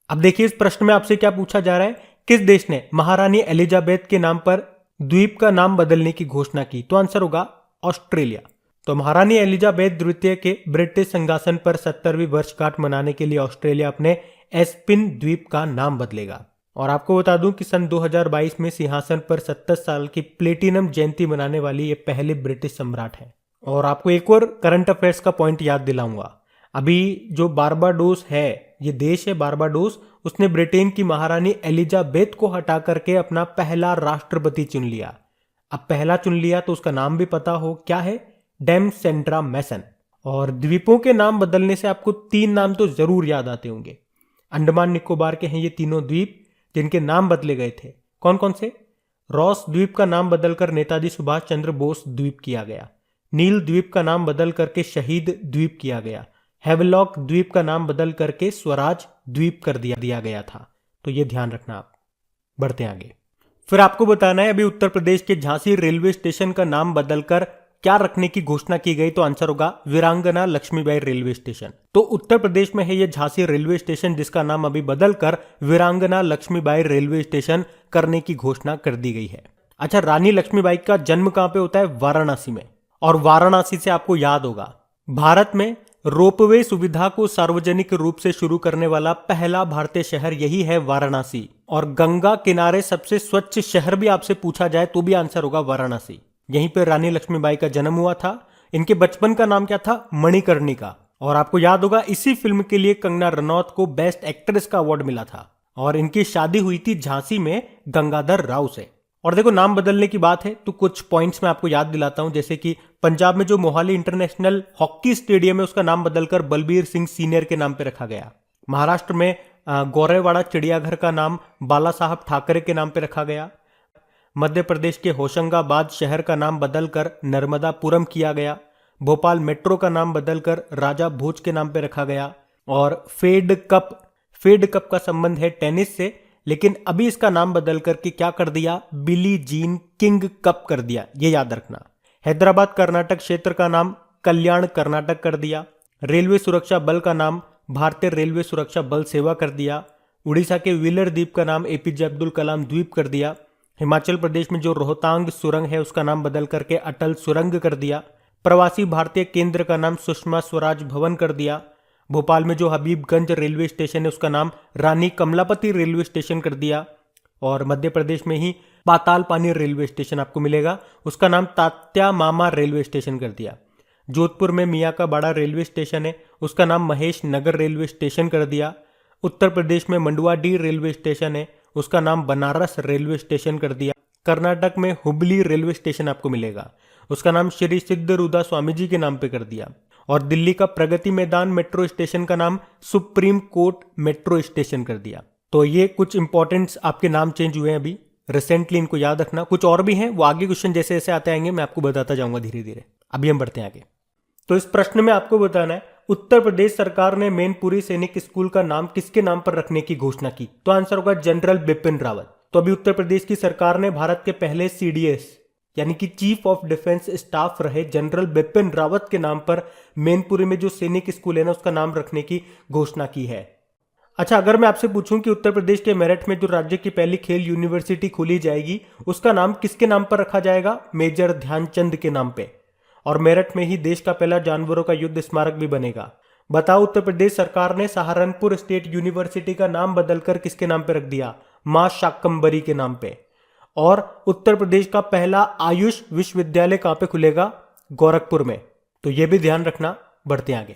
अब देखिए इस प्रश्न में आपसे क्या पूछा जा रहा है, किस देश ने महारानी एलिजाबेथ के नाम पर द्वीप का नाम बदलने की घोषणा की? तो आंसर होगा ऑस्ट्रेलिया। तो महारानी एलिजाबेथ द्वितीय के ब्रिटिश सिंहासन पर 70वीं वर्षगांठ मनाने के लिए ऑस्ट्रेलिया अपने एस्पिन द्वीप का नाम बदलेगा। और आपको बता दूं कि सन 2022 में सिंहासन पर 70 साल की प्लेटिनम जयंती मनाने वाली ये पहले ब्रिटिश सम्राट हैं। और आपको एक और करंट अफेयर्स का पॉइंट याद दिलाऊंगा। अभी जो बारबाडोस है, ये देश है बारबाडोस, उसने ब्रिटेन की महारानी एलिजाबेथ को हटा करके अपना पहला राष्ट्रपति चुन लिया। अब पहला चुन लिया तो उसका नाम भी पता हो, क्या है? डेम सेंड्रा मैसन। और द्वीपों के नाम बदलने से आपको 3 नाम तो जरूर याद आते होंगे। अंडमान निकोबार के हैं ये तीनों द्वीप जिनके नाम बदले गए थे। कौन कौन से? रॉस द्वीप का नाम बदलकर नेताजी सुभाष चंद्र बोस द्वीप किया गया। नील द्वीप का नाम बदल करके शहीद द्वीप किया गया। हेवलॉक द्वीप का नाम बदल करके स्वराज द्वीप कर दिया गया था। तो ये ध्यान रखना आप। बढ़ते आगे। फिर आपको बताना है अभी उत्तर प्रदेश के झांसी रेलवे स्टेशन का नाम बदलकर क्या रखने की घोषणा की गई? तो आंसर होगा वीरांगना लक्ष्मीबाई रेलवे स्टेशन। तो उत्तर प्रदेश में है ये झांसी रेलवे स्टेशन जिसका नाम अभी बदलकर वीरांगना लक्ष्मीबाई रेलवे स्टेशन करने की घोषणा कर दी गई है। अच्छा, रानी लक्ष्मीबाई का जन्म कहां पे होता है? वाराणसी में। और वाराणसी से आपको याद होगा भारत में रोपवे सुविधा को सार्वजनिक रूप से शुरू करने वाला पहला भारतीय शहर यही है वाराणसी। और गंगा किनारे सबसे स्वच्छ शहर भी आपसे पूछा जाए तो भी आंसर होगा वाराणसी। यहीं पर रानी लक्ष्मीबाई का जन्म हुआ था। इनके बचपन का नाम क्या था? मणिकर्णिका। और आपको याद होगा इसी फिल्म के लिए कंगना रनौत को बेस्ट एक्ट्रेस का अवार्ड मिला था। और इनकी शादी हुई थी झांसी में गंगाधर राव से। और देखो नाम बदलने की बात है तो कुछ पॉइंट्स मैं आपको याद दिलाता हूं, जैसे कि पंजाब में जो मोहाली इंटरनेशनल हॉकी स्टेडियम है उसका नाम बदलकर बलबीर सिंह सीनियर के नाम पे रखा गया। महाराष्ट्र में गौरेवाड़ा चिड़ियाघर का नाम बाला साहब ठाकरे के नाम पे रखा गया। मध्य प्रदेश के होशंगाबाद शहर का नाम बदलकर नर्मदापुरम किया गया। भोपाल मेट्रो का नाम बदलकर राजा भोज के नाम पे रखा गया। और फेड कप का संबंध है टेनिस से, लेकिन अभी इसका नाम बदल करके क्या कर दिया? बिली जीन किंग कप कर दिया, ये याद रखना। हैदराबाद कर्नाटक क्षेत्र का नाम कल्याण कर्नाटक कर दिया। रेलवे सुरक्षा बल का नाम भारतीय रेलवे सुरक्षा बल सेवा कर दिया। उड़ीसा के व्हीलर द्वीप का नाम एपीजे अब्दुल कलाम द्वीप कर दिया। हिमाचल प्रदेश में जो रोहतांग सुरंग है उसका नाम बदल करके अटल सुरंग कर दिया। प्रवासी भारतीय केंद्र का नाम सुषमा स्वराज भवन कर दिया। भोपाल में जो हबीबगंज रेलवे स्टेशन है उसका नाम रानी कमलापति रेलवे स्टेशन कर दिया। और मध्य प्रदेश में ही पाताल पानी रेलवे स्टेशन आपको मिलेगा, उसका नाम तात्या मामा रेलवे स्टेशन कर दिया। जोधपुर में मियाँ का बाड़ा रेलवे स्टेशन है, उसका नाम महेश नगर रेलवे स्टेशन कर दिया। उत्तर प्रदेश में मंडुआडीह रेलवे स्टेशन है, उसका नाम बनारस रेलवे स्टेशन कर दिया। कर्नाटक में हुबली रेलवे स्टेशन आपको मिलेगा, उसका नाम श्री सिद्धरूदा स्वामी जी के नाम पे कर दिया। और दिल्ली का प्रगति मैदान मेट्रो स्टेशन का नाम सुप्रीम कोर्ट मेट्रो स्टेशन कर दिया। तो ये कुछ इंपॉर्टेंट्स आपके नाम चेंज हुए हैं अभी रिसेंटली, इनको याद रखना। कुछ और भी हैं, वो आगे क्वेश्चन जैसे जैसे आते आएंगे मैं आपको बताता जाऊंगा धीरे धीरे। अभी हम बढ़ते हैं आगे। तो इस प्रश्न में आपको बताना है उत्तर प्रदेश सरकार ने मैनपुरी सैनिक स्कूल का नाम किसके नाम पर रखने की घोषणा की? तो आंसर होगा जनरल बिपिन रावत। तो अभी उत्तर प्रदेश की सरकार ने भारत के पहले सीडीएस यानी कि चीफ ऑफ डिफेंस स्टाफ रहे जनरल बिपिन रावत के नाम पर मैनपुरी में जो सैनिक स्कूल है ना उसका नाम रखने की घोषणा की है। अच्छा, अगर मैं आपसे पूछूं कि उत्तर प्रदेश के मेरठ में जो राज्य की पहली खेल यूनिवर्सिटी खोली जाएगी उसका नाम किसके नाम पर रखा जाएगा? मेजर ध्यानचंद के नाम पे। और मेरठ में ही देश का पहला जानवरों का युद्ध स्मारक भी बनेगा। बताओ उत्तर प्रदेश सरकार ने सहारनपुर स्टेट यूनिवर्सिटी का नाम बदलकर किसके नाम पे रख दिया? मां शाकंभरी के नाम पे। और उत्तर प्रदेश का पहला आयुष विश्वविद्यालय कहां पे खुलेगा? गोरखपुर में। तो यह भी ध्यान रखना। बढ़ते आगे।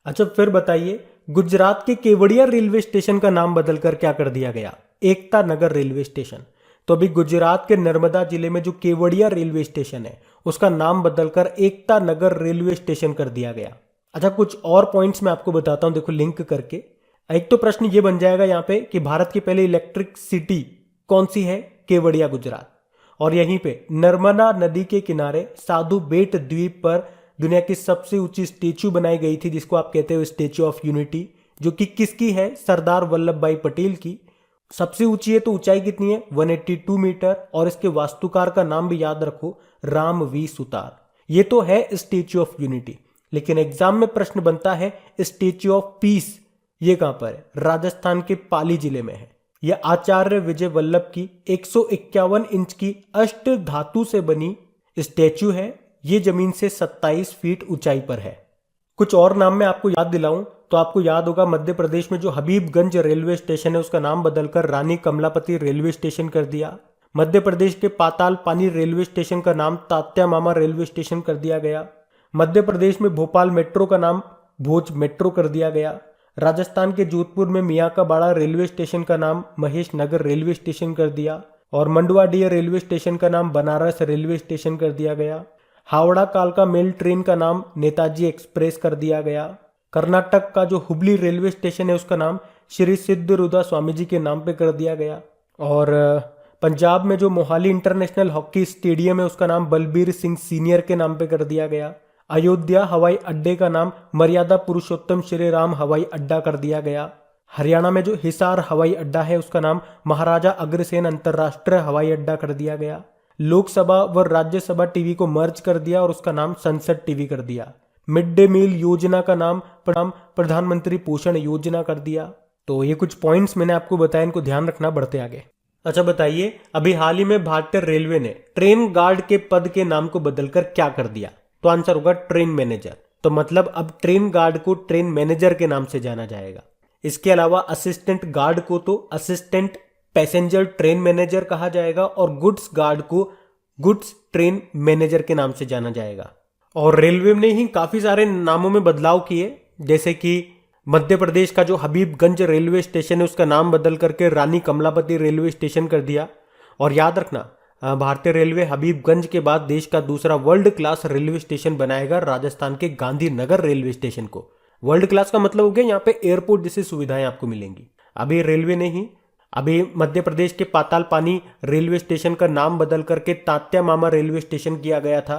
अच्छा, फिर बताइए गुजरात के केवड़िया रेलवे स्टेशन का नाम बदलकर क्या कर दिया गया? Ekta Nagar railway station. तो अभी गुजरात के नर्मदा जिले में जो केवड़िया रेलवे स्टेशन है उसका नाम बदलकर एकता नगर रेलवे स्टेशन कर दिया गया। अच्छा, कुछ और पॉइंट्स मैं आपको बताता हूं, देखो लिंक करके। एक तो प्रश्न ये बन जाएगा यहाँ पे कि भारत की पहली इलेक्ट्रिक सिटी कौन सी है? केवड़िया गुजरात। और यहीं पे नर्मदा नदी के किनारे साधु बेट द्वीप पर दुनिया की सबसे ऊंची स्टेच्यू बनाई गई थी जिसको आप कहते हो स्टेच्यू ऑफ यूनिटी, जो कि किसकी है? सरदार वल्लभ भाई पटेल की। सबसे ऊंची है तो ऊंचाई कितनी है? 182 मीटर। और इसके वास्तुकार का नाम भी याद रखो, राम वी सुतार। ये तो है स्टेच्यू ऑफ यूनिटी, लेकिन एग्जाम में प्रश्न बनता है स्टेच्यू ऑफ पीस ये कहां पर है? राजस्थान के पाली जिले में है। यह आचार्य विजय वल्लभ की 151 इंच की अष्ट धातु से बनी स्टैच्यू है। ये जमीन से 27 फीट ऊंचाई पर है। कुछ और नाम मैं आपको याद दिलाऊं तो आपको याद होगा मध्य प्रदेश में जो हबीबगंज रेलवे स्टेशन है उसका नाम बदलकर रानी कमलापति रेलवे स्टेशन कर दिया। मध्य प्रदेश के पाताल पानी रेलवे स्टेशन का नाम तात्या मामा रेलवे स्टेशन कर दिया गया। मध्य प्रदेश में भोपाल मेट्रो का नाम भोज मेट्रो कर दिया गया। राजस्थान के जोधपुर में मियाँ का बाड़ा रेलवे स्टेशन का नाम महेश नगर रेलवे स्टेशन कर दिया और मंडुआडीह रेलवे स्टेशन का नाम बनारस रेलवे स्टेशन कर दिया गया। हावड़ा कालका मेल ट्रेन का नाम नेताजी एक्सप्रेस कर दिया गया। कर्नाटक का जो हुबली रेलवे स्टेशन है उसका नाम श्री सिद्धरूदा स्वामी जी के नाम पे कर दिया गया। और पंजाब में जो मोहाली इंटरनेशनल हॉकी स्टेडियम है उसका नाम बलबीर सिंह सीनियर के नाम पे कर दिया गया। अयोध्या हवाई अड्डे का नाम मर्यादा पुरुषोत्तम श्री राम हवाई अड्डा कर दिया गया। हरियाणा में जो हिसार हवाई अड्डा है उसका नाम महाराजा अग्रसेन अंतरराष्ट्रीय हवाई अड्डा कर दिया गया। लोकसभा व राज्यसभा टीवी को मर्ज कर दिया और उसका नाम संसद टीवी कर दिया। मिड डे मील योजना का नाम प्रधानमंत्री पोषण योजना कर दिया। तो ये कुछ पॉइंट्स मैंने आपको बताया, इनको ध्यान रखना बढ़ते आगे। अच्छा बताइए, अभी हाल ही में भारतीय रेलवे ने ट्रेन गार्ड के पद के नाम को बदलकर क्या कर दिया? तो आंसर होगा ट्रेन मैनेजर। तो मतलब अब ट्रेन गार्ड को ट्रेन मैनेजर के नाम से जाना जाएगा। इसके अलावा असिस्टेंट गार्ड को तो असिस्टेंट पैसेंजर ट्रेन मैनेजर कहा जाएगा और गुड्स गार्ड को गुड्स ट्रेन मैनेजर के नाम से जाना जाएगा। और रेलवे ने ही काफी सारे नामों में बदलाव किए, जैसे कि मध्य प्रदेश का जो हबीबगंज रेलवे स्टेशन है उसका नाम बदल करके रानी कमलापति रेलवे स्टेशन कर दिया। और याद रखना, भारतीय रेलवे हबीबगंज के बाद देश का दूसरा वर्ल्ड क्लास रेलवे स्टेशन बनाएगा राजस्थान के गांधीनगर रेलवे स्टेशन को। वर्ल्ड क्लास का मतलब हो गया यहाँ पे एयरपोर्ट जैसी सुविधाएं आपको मिलेंगी। अभी रेलवे ने ही अभी मध्य प्रदेश के पाताल पानी रेलवे स्टेशन का नाम बदल करके तात्या मामा रेलवे स्टेशन किया गया था।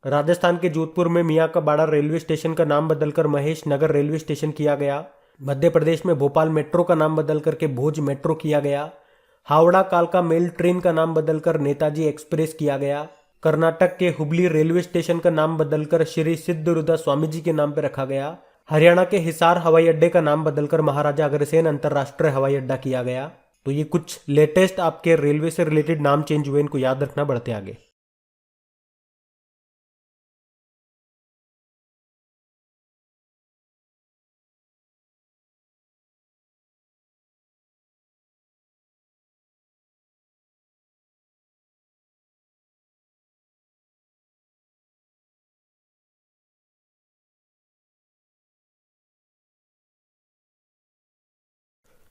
राजस्थान के जोधपुर में मियाँ का बाड़ा रेलवे स्टेशन का नाम बदलकर महेश नगर रेलवे स्टेशन किया गया। मध्य प्रदेश में भोपाल मेट्रो का नाम बदल करके भोज मेट्रो किया गया। हावड़ा कालका मेल ट्रेन का नाम बदलकर नेताजी एक्सप्रेस किया गया। कर्नाटक के हुबली रेलवे स्टेशन का नाम बदलकर श्री सिद्धरूदा स्वामी जी के नाम पर रखा गया। हरियाणा के हिसार हवाई अड्डे का नाम बदलकर महाराजा अग्रसेन अंतरराष्ट्रीय हवाई अड्डा किया गया। तो ये कुछ लेटेस्ट आपके रेलवे से रिलेटेड नाम चेंज हुए, इनको याद रखना बढ़ते आगे।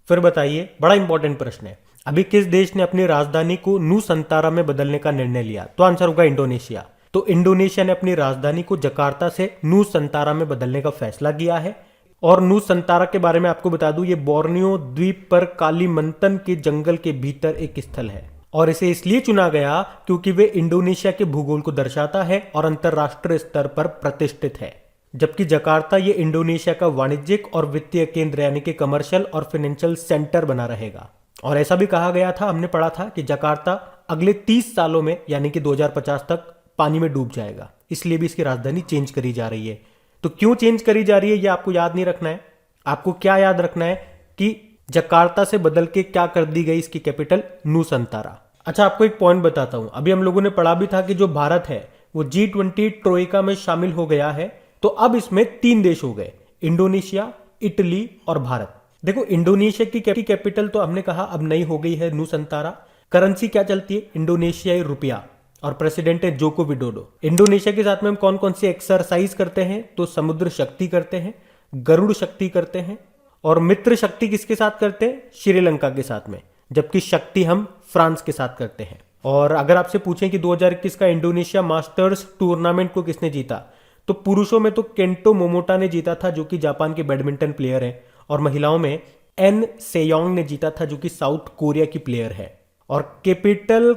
फिर बताइए, बड़ा इंपॉर्टेंट प्रश्न है, अभी किस देश ने अपनी राजधानी को नूसंतारा में बदलने का निर्णय लिया? तो आंसर होगा इंडोनेशिया। तो इंडोनेशिया ने अपनी राजधानी को जकार्ता से नूसंतारा में बदलने का फैसला किया है। और नूसंतारा के बारे में आपको बता दूं, ये बोर्नियो द्वीप पर कालीमंतन के जंगल के भीतर एक स्थल है और इसे इसलिए चुना गया क्योंकि वे इंडोनेशिया के भूगोल को दर्शाता है और अंतरराष्ट्रीय स्तर पर प्रतिष्ठित है। जबकि जकार्ता ये इंडोनेशिया का वाणिज्यिक और वित्तीय केंद्र यानी कि कमर्शियल और फाइनेंशियल सेंटर बना रहेगा। और ऐसा भी कहा गया था, हमने पढ़ा था कि जकार्ता अगले 30 सालों में यानी कि 2050 तक पानी में डूब जाएगा, इसलिए भी इसकी राजधानी चेंज करी जा रही है। तो क्यों चेंज करी जा रही है ये आपको याद नहीं रखना है। आपको क्या याद रखना है कि जकार्ता से बदल के क्या कर दी गई इसकी कैपिटल नूसंतारा। अच्छा, आपको एक पॉइंट बताता हूं, अभी हम लोगों ने पढ़ा भी था कि जो भारत है वो G20 ट्रोइका में शामिल हो गया है। तो अब इसमें 3 देश हो गए, इंडोनेशिया, इटली और भारत। देखो, इंडोनेशिया की कैपिटल तो हमने कहा अब नई हो गई है नूसंतारा। करेंसी क्या चलती है? इंडोनेशियाई रुपया और प्रेसिडेंट है जोको विडोडो। इंडोनेशिया के साथ में हम कौन कौन सी एक्सरसाइज करते हैं? तो समुद्र शक्ति करते हैं, गरुड़ शक्ति करते हैं और मित्र शक्ति किसके साथ करते हैं? श्रीलंका के साथ में। जबकि शक्ति हम फ्रांस के साथ करते हैं। और अगर आपसे पूछें कि 2021 का इंडोनेशिया मास्टर्स टूर्नामेंट को किसने जीता, तो पुरुषों में तो केंटो मोमोटा ने जीता था जो कि जापान के बैडमिंटन प्लेयर है, और महिलाओं में एन सेयोंग ने जीता था जो कि साउथ कोरिया की प्लेयर है। और कैपिटल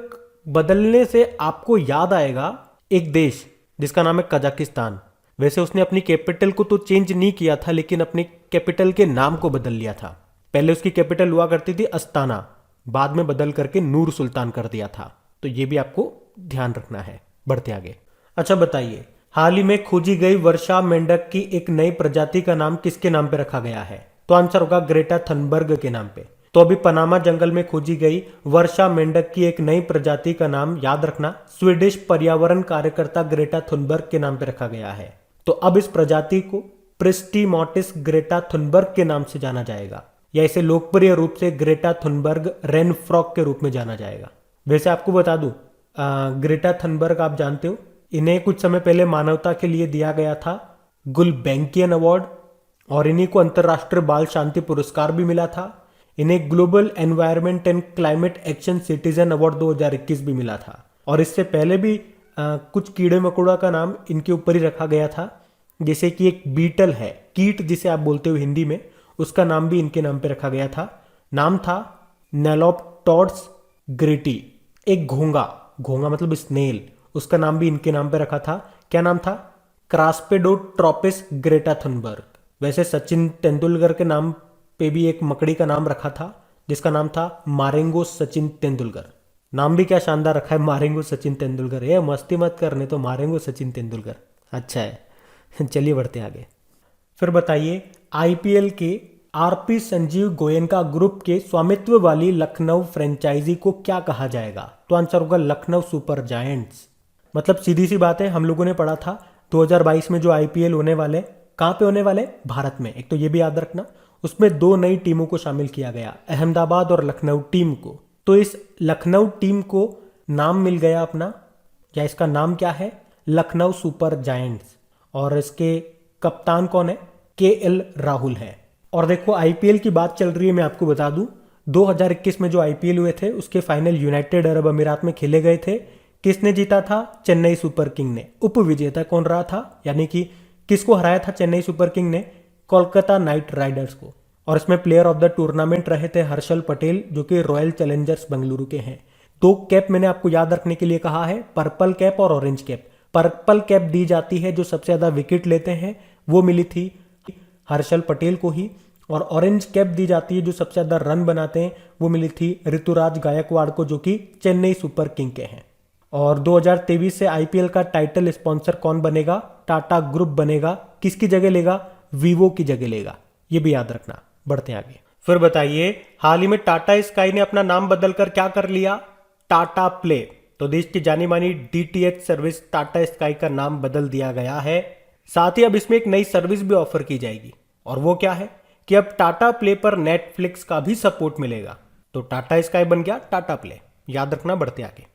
बदलने से आपको याद आएगा एक देश जिसका नाम है कजाकिस्तान। वैसे उसने अपनी कैपिटल को तो चेंज नहीं किया था, लेकिन अपने कैपिटल के नाम को बदल लिया था। पहले उसकी कैपिटल हुआ करती थी अस्ताना, बाद में बदल करके नूर सुल्तान कर दिया था। तो ये भी आपको ध्यान रखना है। बढ़ते आगे। अच्छा बताइए, हाल ही में खोजी गई वर्षा मेंढक की एक नई प्रजाति का नाम किसके नाम पे रखा गया है? तो आंसर होगा ग्रेटा थनबर्ग के नाम पे। तो अभी पनामा जंगल में खोजी गई वर्षा मेंढक की एक नई प्रजाति का नाम याद रखना, स्वीडिश पर्यावरण कार्यकर्ता ग्रेटा थुनबर्ग के नाम पे रखा गया है। तो अब इस प्रजाति को प्रिस्टीमोटिस ग्रेटा थुनबर्ग के नाम से जाना जाएगा, या इसे लोकप्रिय रूप से ग्रेटा थुनबर्ग रेन फ्रॉग के रूप में जाना जाएगा। वैसे आपको बता दूं, ग्रेटा थनबर्ग आप जानते हो, इन्हें कुछ समय पहले मानवता के लिए दिया गया था गुलबैंकियन अवार्ड, और इन्हीं को अंतर्राष्ट्रीय बाल शांति पुरस्कार भी मिला था। इन्हें global environment and climate action citizen award 2021 भी मिला था। और इससे पहले भी कुछ कीड़े मकोड़ा का नाम इनके ऊपर ही रखा गया था, जैसे कि एक बीटल है, कीट जिसे आप बोलते हो हिंदी में, उसका नाम भी इनके नाम पे रखा गया था। नाम था नेलोप्टोड्स ग्रेटी। एक घोंगा, घोंगा मतलब स्नेल, उसका नाम भी इनके नाम पे रखा था। क्या नाम था? क्रास्पेडोट्रोपिस ग्रेटा थुनबर्ग। वैसे सचिन तेंदुलकर के नाम पे भी एक मकड़ी का नाम रखा था, जिसका नाम था मारेंगो सचिन तेंदुलकर। नाम भी क्या शानदार रखा है, मारेंगो सचिन तेंदुलकर। ये मस्ती मत करने, तो मारेंगो सचिन तेंदुलकर अच्छा है। चलिए बढ़ते आगे। फिर बताइए, आईपीएल के आरपी संजीव गोयनका ग्रुप के स्वामित्व वाली लखनऊ फ्रेंचाइजी को क्या कहा जाएगा? तो आंसर होगा लखनऊ सुपर जायंट्स। मतलब सीधी सी बात है, हम लोगों ने पढ़ा था 2022 में जो आईपीएल होने वाले, कहाँ पे होने वाले? भारत में। एक तो ये भी याद रखना, उसमें 2 नई टीमों को शामिल किया गया, अहमदाबाद और लखनऊ टीम को। तो इस लखनऊ टीम को नाम मिल गया अपना, या इसका नाम क्या है? Lucknow super giants. और इसके कप्तान कौन है? केएल राहुल है। और देखो, आईपीएल की बात चल रही है, मैं आपको बता दूं 2021 में जो आईपीएल हुए थे उसके फाइनल यूनाइटेड अरब अमीरात में खेले गए थे। किसने जीता था? चेन्नई सुपर किंग ने। उप विजेता कौन रहा था? यानी कि किसको हराया था चेन्नई सुपर किंग ने? कोलकाता नाइट राइडर्स को। और इसमें प्लेयर ऑफ द टूर्नामेंट रहे थे हर्षल पटेल, जो कि रॉयल चैलेंजर्स बेंगलुरु के हैं। 2 कैप मैंने आपको याद रखने के लिए कहा है, पर्पल कैप और ऑरेंज कैप। पर्पल कैप दी जाती है जो सबसे ज्यादा विकेट लेते हैं, वो मिली थी हर्षल पटेल को ही। और ऑरेंज कैप दी जाती है जो सबसे ज्यादा रन बनाते हैं, वो मिली थी ऋतुराज गायकवाड़ को, जो कि चेन्नई सुपर किंग के हैं। और 2023 से आईपीएल का टाइटल स्पॉन्सर कौन बनेगा? टाटा ग्रुप बनेगा। किसकी जगह लेगा? वीवो की जगह लेगा, ये भी याद रखना। बढ़ते हैं आगे। फिर बताइए, हाल ही में टाटा स्काई ने अपना नाम बदलकर क्या कर लिया? टाटा प्ले। तो देश की जानी मानी डीटीएच सर्विस टाटा स्काई का नाम बदल दिया गया है। साथ ही अब इसमें एक नई सर्विस भी ऑफर की जाएगी, और वो क्या है कि अब टाटा प्ले पर नेटफ्लिक्स का भी सपोर्ट मिलेगा। तो टाटा स्काई बन गया टाटा प्ले, याद रखना। बढ़ते आगे।